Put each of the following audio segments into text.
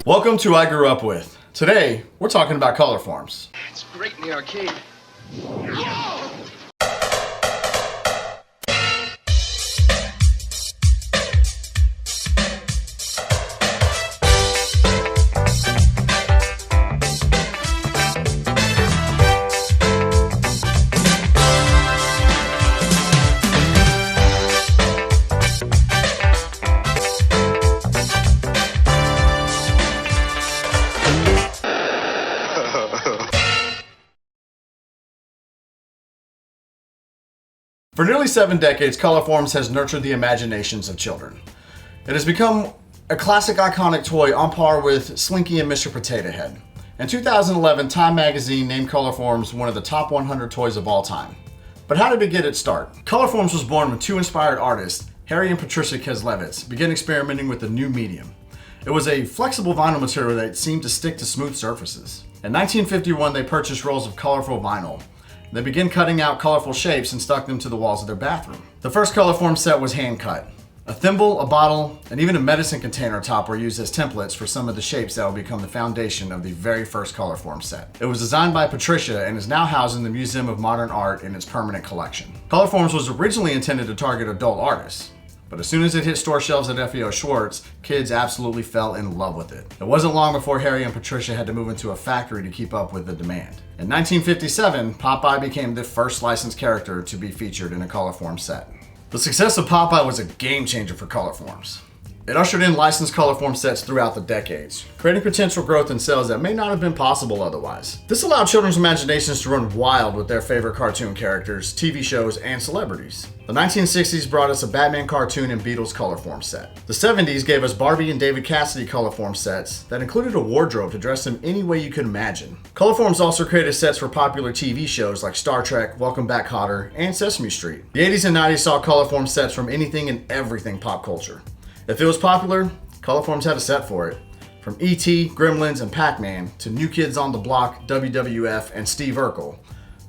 Welcome to I Grew Up With. Today, we're talking about Colorforms. It's great in the arcade. For nearly 7 decades, Colorforms has nurtured the imaginations of children. It has become a classic iconic toy on par with Slinky and Mr. Potato Head. In 2011, Time magazine named Colorforms one of the top 100 toys of all time. But how did it get its start? Colorforms was born when 2 inspired artists, Harry and Patricia Keslevitz, began experimenting with a new medium. It was a flexible vinyl material that seemed to stick to smooth surfaces. In 1951, they purchased rolls of colorful vinyl. They began cutting out colorful shapes and stuck them to the walls of their bathroom. The first Colorform set was hand cut. A thimble, a bottle, and even a medicine container top were used as templates for some of the shapes that would become the foundation of the very first Colorform set. It was designed by Patricia and is now housed in the Museum of Modern Art in its permanent collection. Colorforms was originally intended to target adult artists, but as soon as it hit store shelves at FEO Schwartz, kids absolutely fell in love with it. It wasn't long before Harry and Patricia had to move into a factory to keep up with the demand. In 1957, Popeye became the first licensed character to be featured in a Colorform set. The success of Popeye was a game changer for Colorforms. It ushered in licensed Colorform sets throughout the decades, creating potential growth in sales that may not have been possible otherwise. This allowed children's imaginations to run wild with their favorite cartoon characters, TV shows, and celebrities. The 1960s brought us a Batman cartoon and Beatles Colorform set. The 70s gave us Barbie and David Cassidy Colorform sets that included a wardrobe to dress them any way you could imagine. Colorforms also created sets for popular TV shows like Star Trek, Welcome Back Kotter, and Sesame Street. The 80s and 90s saw Colorform sets from anything and everything pop culture. If it was popular, Colorforms had a set for it. From E.T., Gremlins, and Pac-Man to New Kids on the Block, WWF, and Steve Urkel,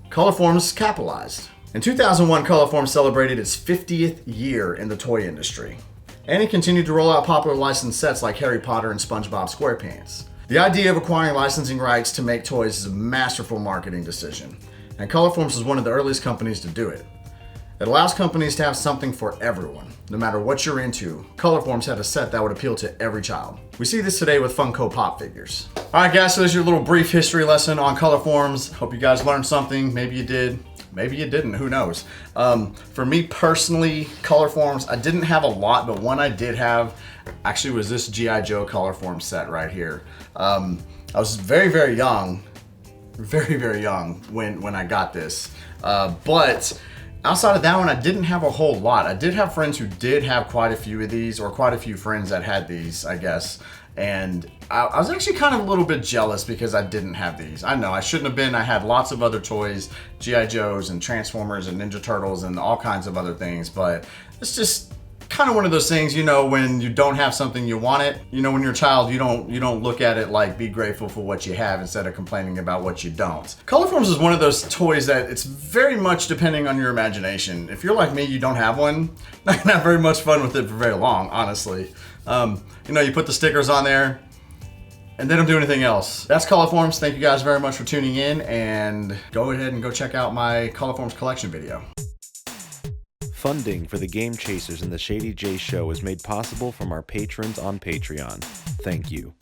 Colorforms capitalized. In 2001, Colorforms celebrated its 50th year in the toy industry, and it continued to roll out popular licensed sets like Harry Potter and SpongeBob SquarePants. The idea of acquiring licensing rights to make toys is a masterful marketing decision, and Colorforms was one of the earliest companies to do it. It allows companies to have something for everyone. No matter what you're into, Colorforms had a set that would appeal to every child. We see this today with Funko Pop figures. Alright guys, so there's your little brief history lesson on Colorforms. Hope you guys learned something. Maybe you did. Maybe you didn't, who knows. For me personally, Colorforms, I didn't have a lot, but one I did have actually was this G.I. Joe Colorform set right here. I was very, very young when I got this. But outside of that one, I didn't have a whole lot. I did have friends who did have quite a few of these, or quite a few friends that had these, I guess. And I was actually kind of a little bit jealous because I didn't have these. I know I shouldn't have been. I had lots of other toys, G.I. Joes and Transformers and Ninja Turtles and all kinds of other things, but it's just kind of one of those things, you know, when you don't have something, you want it. You know, when you're a child, you don't look at it like be grateful for what you have instead of complaining about what you don't. Colorforms is one of those toys that it's very much depending on your imagination. If you're like me, you don't have one, not gonna have very much fun with it for very long, honestly. You know, you put the stickers on there and they don't do anything else. That's Colorforms. Thank you guys very much for tuning in, and go ahead and go check out my Colorforms collection video. Funding for the Game Chasers and the Shady J Show is made possible from our patrons on Patreon. Thank you.